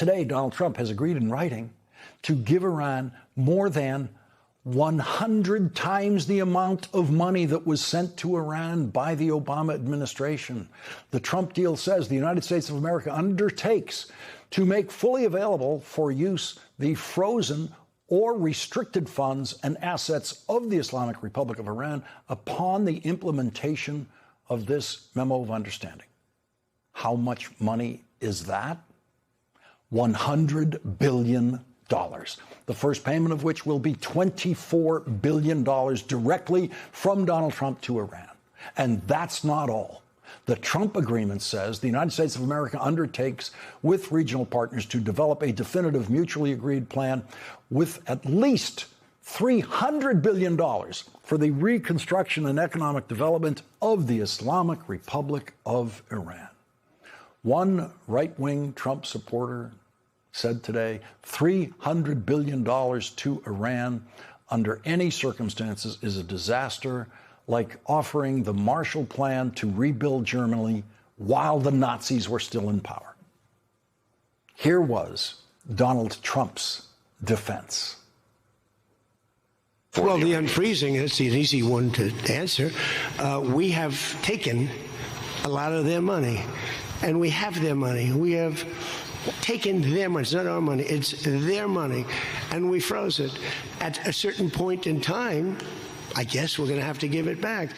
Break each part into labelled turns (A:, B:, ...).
A: Today, Donald Trump has agreed in writing to give Iran more than 100 times the amount of money that was sent to Iran by the Obama administration. The Trump deal says the United States of America undertakes to make fully available for use the frozen or restricted funds and assets of the Islamic Republic of Iran upon the implementation of this memo of understanding. How much money is that? $100 billion. The first payment of which will be $24 billion directly from Donald Trump to Iran. And that's not all. The Trump agreement says the United States of America undertakes with regional partners to develop a definitive mutually agreed plan with at least $300 billion for the reconstruction and economic development of the Islamic Republic of Iran. One right-wing Trump supporter said today, $300 billion to Iran under any circumstances is a disaster, like offering the Marshall Plan to rebuild Germany while the Nazis were still in power. Here was Donald Trump's defense.
B: Well, the unfreezing is an easy one to answer. We have taken a lot of their money, and we have their money. We have taken their money. It's not our money. It's their money. And we froze it. At a certain point in time, I guess we're going to have to give it back.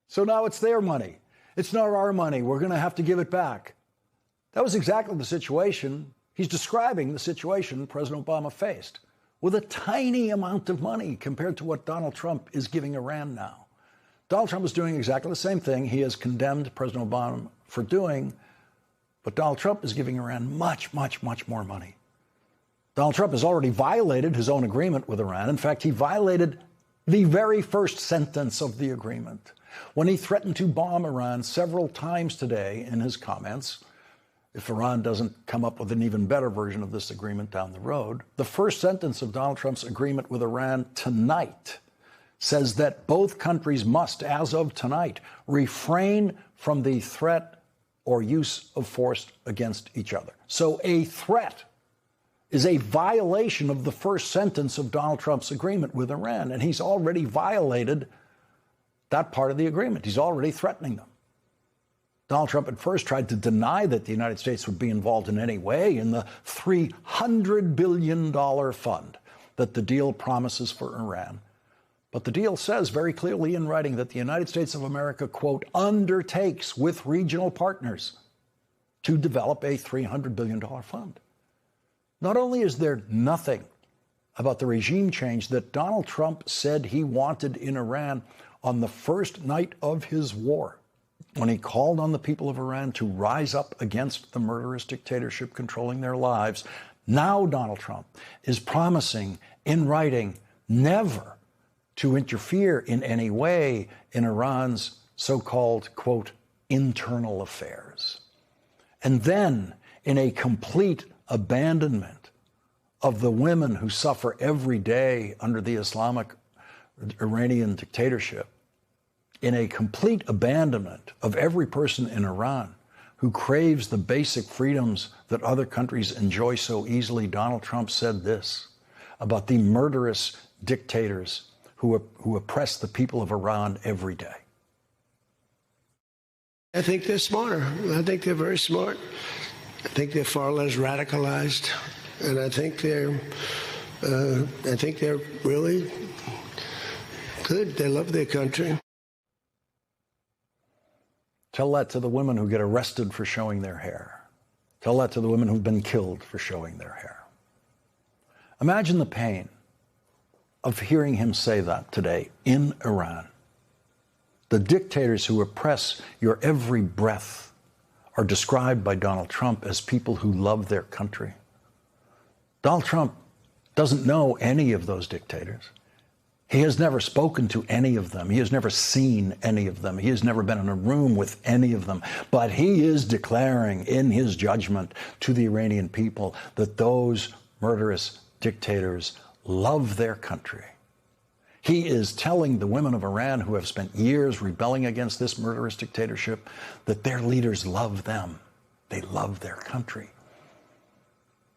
A: So now it's their money. It's not our money. We're going to have to give it back. That was exactly the situation. He's describing the situation President Obama faced with a tiny amount of money compared to what Donald Trump is giving Iran now. Donald Trump is doing exactly the same thing he has condemned President Obama for doing, but Donald Trump is giving Iran much, much, much more money. Donald Trump has already violated his own agreement with Iran. In fact, he violated the very first sentence of the agreement when he threatened to bomb Iran several times today in his comments. If Iran doesn't come up with an even better version of this agreement down the road, the first sentence of Donald Trump's agreement with Iran tonight says that both countries must, as of tonight, refrain from the threat or use of force against each other. So a threat is a violation of the first sentence of Donald Trump's agreement with Iran, and he's already violated that part of the agreement. He's already threatening them. Donald Trump at first tried to deny that the United States would be involved in any way in the $300 billion fund that the deal promises for Iran. But the deal says very clearly in writing that the United States of America, quote, undertakes with regional partners to develop a $300 billion fund. Not only is there nothing about the regime change that Donald Trump said he wanted in Iran on the first night of his war, when he called on the people of Iran to rise up against the murderous dictatorship controlling their lives, now Donald Trump is promising in writing never to interfere in any way in Iran's so-called, quote, internal affairs. And then, in a complete abandonment of the women who suffer every day under the Islamic Iranian dictatorship, in a complete abandonment of every person in Iran who craves the basic freedoms that other countries enjoy so easily, Donald Trump said this about the murderous dictators who oppress the people of Iran every day.
B: I think they're smarter. I think they're very smart. I think they're far less radicalized, and I think they're really good. They love their country.
A: Tell that to the women who get arrested for showing their hair. Tell that to the women who've been killed for showing their hair. Imagine the pain of hearing him say that today in Iran. The dictators who oppress your every breath are described by Donald Trump as people who love their country. Donald Trump doesn't know any of those dictators. He has never spoken to any of them. He has never seen any of them. He has never been in a room with any of them. But he is declaring in his judgment to the Iranian people that those murderous dictators love their country. He is telling the women of Iran who have spent years rebelling against this murderous dictatorship that their leaders love them. They love their country.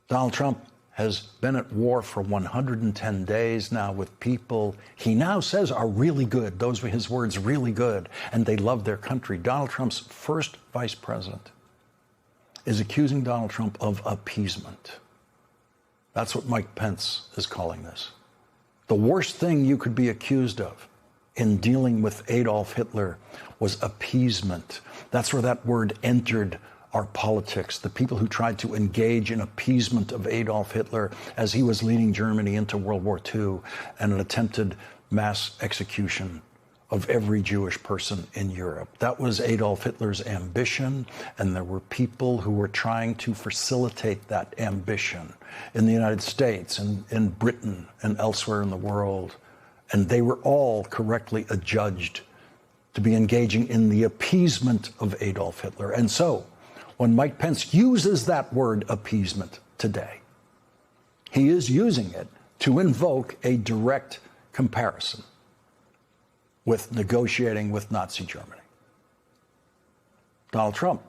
A: Donald Trump has been at war for 110 days now with people he now says are really good. Those were his words, really good, and they love their country. Donald Trump's first vice president is accusing Donald Trump of appeasement. That's what Mike Pence is calling this. The worst thing you could be accused of in dealing with Adolf Hitler was appeasement. That's where that word entered our politics. The people who tried to engage in appeasement of Adolf Hitler as he was leading Germany into World War II and an attempted mass execution of every Jewish person in Europe. That was Adolf Hitler's ambition, and there were people who were trying to facilitate that ambition in the United States and in Britain and elsewhere in the world. And they were all correctly adjudged to be engaging in the appeasement of Adolf Hitler. And so, when Mike Pence uses that word appeasement today, he is using it to invoke a direct comparison with negotiating with Nazi Germany. Donald Trump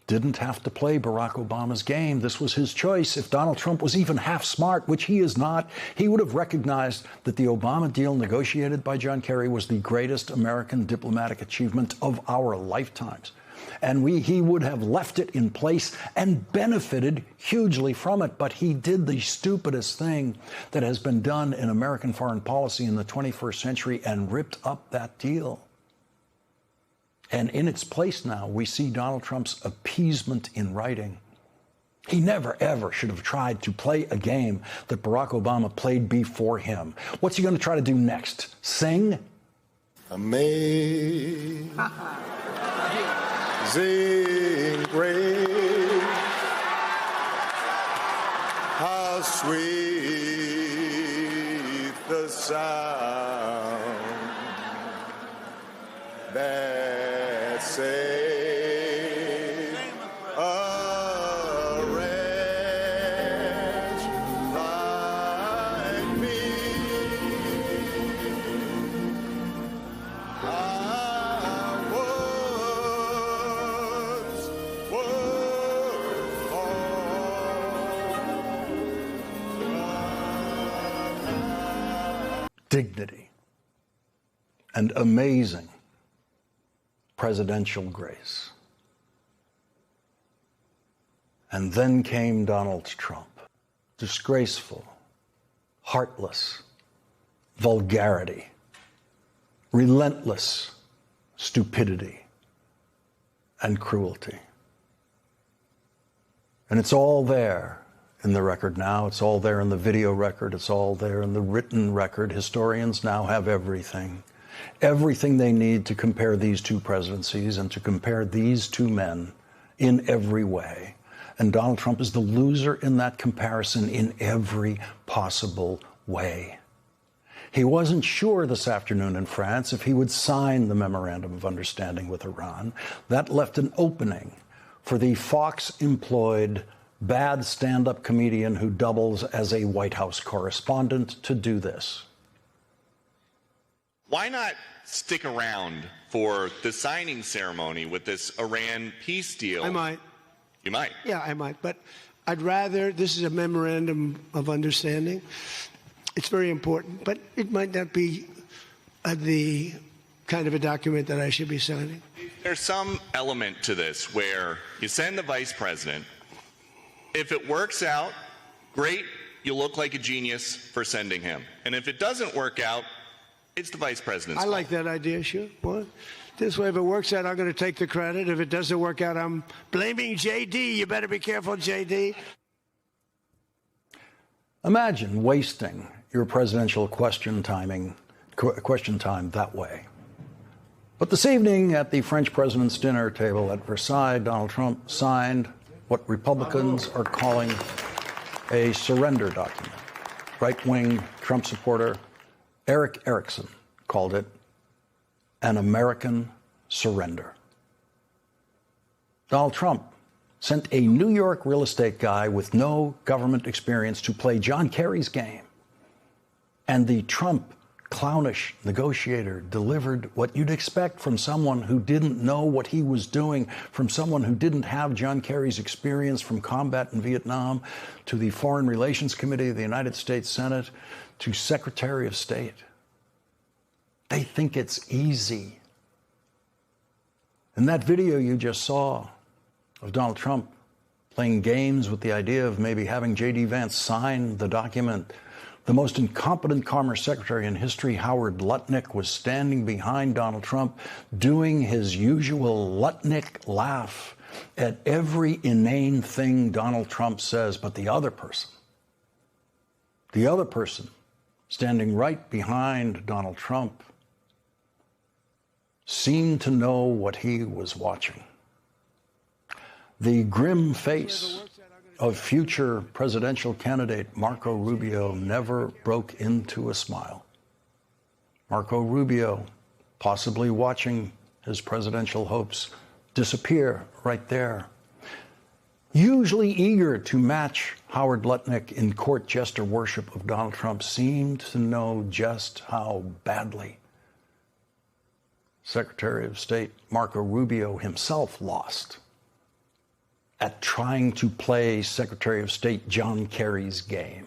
A: didn't have to play Barack Obama's game. This was his choice. If Donald Trump was even half smart, which he is not, he would have recognized that the Obama deal negotiated by John Kerry was the greatest American diplomatic achievement of our lifetimes. And he would have left it in place and benefited hugely from it. But he did the stupidest thing that has been done in American foreign policy in the 21st century and ripped up that deal. And in its place now, we see Donald Trump's appeasement in writing. He never, ever should have tried to play a game that Barack Obama played before him. What's he going to try to do next? Sing?
C: Amazing grace, how sweet the sound that saved a wretch like me.
A: Dignity and amazing presidential grace. And then came Donald Trump, disgraceful, heartless, vulgarity, relentless stupidity and cruelty. And it's all there in the record now. It's all there in the video record. It's all there in the written record. Historians now have everything they need to compare these two presidencies and to compare these two men in every way. And Donald Trump is the loser in that comparison in every possible way. He wasn't sure this afternoon in France if he would sign the Memorandum of Understanding with Iran. That left an opening for the Fox-employed bad stand-up comedian who doubles as a White House correspondent to do this.
D: Why not stick around for the signing ceremony with this Iran peace deal?
B: I might.
D: You might?
B: Yeah, I might. But I'd rather, this is a memorandum of understanding. It's very important, but it might not be the kind of a document that I should be signing.
D: There's some element to this where you send the vice president. If it works out, great, you look like a genius for sending him. And if it doesn't work out, it's the vice president's fault.
B: Like that idea, sure. What? This way, if it works out, I'm going to take the credit. If it doesn't work out, I'm blaming JD. You better be careful, JD.
A: Imagine wasting your presidential question time that way. But this evening at the French president's dinner table at Versailles, Donald Trump signed what Republicans are calling a surrender document. Right-wing Trump supporter Eric Erickson called it an American surrender. Donald Trump sent a New York real estate guy with no government experience to play John Kerry's game. And the Trump clownish negotiator delivered what you'd expect from someone who didn't know what he was doing, from someone who didn't have John Kerry's experience from combat in Vietnam, to the Foreign Relations Committee of the United States Senate, to Secretary of State. They think it's easy. In that video you just saw of Donald Trump playing games with the idea of maybe having J.D. Vance sign the document, the most incompetent Commerce Secretary in history, Howard Lutnick, was standing behind Donald Trump doing his usual Lutnick laugh at every inane thing Donald Trump says. But the other person standing right behind Donald Trump seemed to know what he was watching. The grim face of future presidential candidate Marco Rubio never broke into a smile. Marco Rubio possibly watching his presidential hopes disappear right there. Usually eager to match Howard Lutnick in court jester worship of Donald Trump, seemed to know just how badly Secretary of State Marco Rubio himself lost at trying to play Secretary of State John Kerry's game.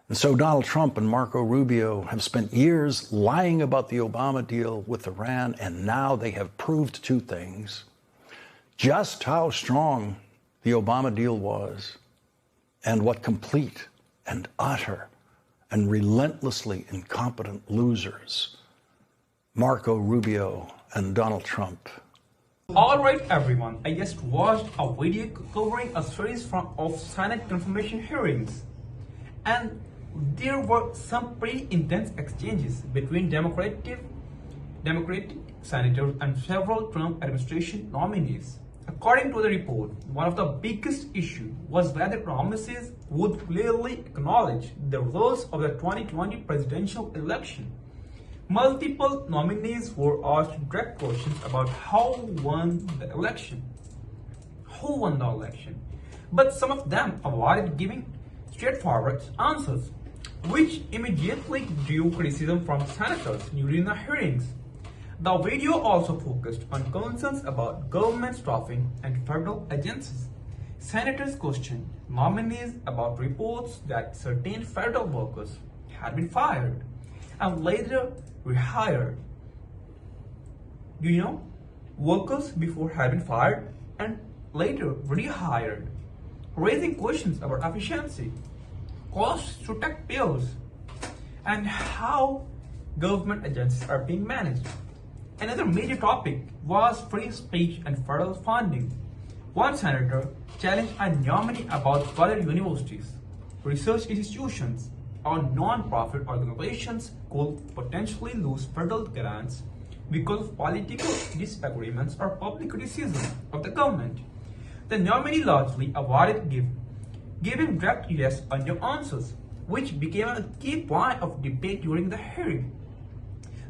A: And so Donald Trump and Marco Rubio have spent years lying about the Obama deal with Iran, and now they have proved two things: just how strong the Obama deal was, and what complete and utter and relentlessly incompetent losers Marco Rubio and Donald Trump.
E: Alright everyone, I just watched a video covering a series of Senate confirmation hearings, and there were some pretty intense exchanges between Democratic senators and several Trump administration nominees. According to the report, one of the biggest issues was whether promises would clearly acknowledge the results of the 2020 presidential election. Multiple nominees were asked direct questions about who won the election. But some of them avoided giving straightforward answers, which immediately drew criticism from senators during the hearings. The video also focused on concerns about government staffing and federal agencies. Senators questioned nominees about reports that certain federal workers had been fired and later rehired. Do you know? Workers before had been fired and later rehired, raising questions about efficiency, costs to taxpayers, and how government agencies are being managed. Another major topic was free speech and federal funding. One senator challenged a nominee about whether universities, research institutions, or non-profit organizations could potentially lose federal grants because of political disagreements or public criticism of the government. The nominee largely avoided giving direct yes or no answers, which became a key point of debate during the hearing.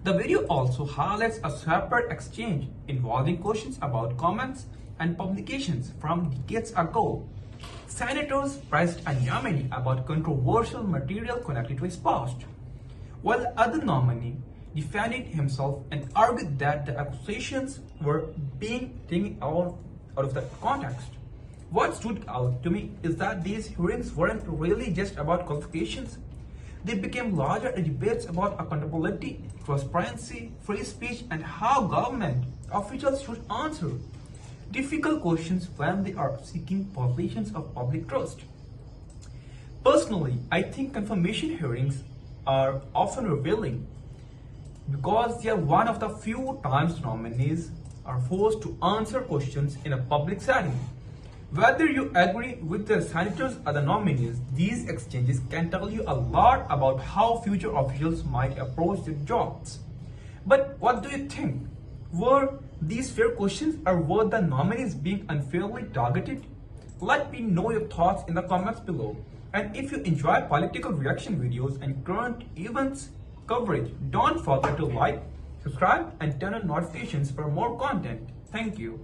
E: The video also highlights a separate exchange involving questions about comments and publications from decades ago. Senators pressed a nominee about controversial material connected to his past, while the other nominee defended himself and argued that the accusations were being taken out of the context. What stood out to me is that these hearings weren't really just about qualifications. They became larger debates about accountability, transparency, free speech, and how government officials should answer difficult questions when they are seeking positions of public trust. Personally, I think confirmation hearings are often revealing because they are one of the few times nominees are forced to answer questions in a public setting. Whether you agree with the senators or the nominees, these exchanges can tell you a lot about how future officials might approach their jobs. But what do you think? Were these fair questions, or were the nominees being unfairly targeted? Let me know your thoughts in the comments below. And if you enjoy political reaction videos and current events coverage, don't forget to like, subscribe, and turn on notifications for more content. Thank you.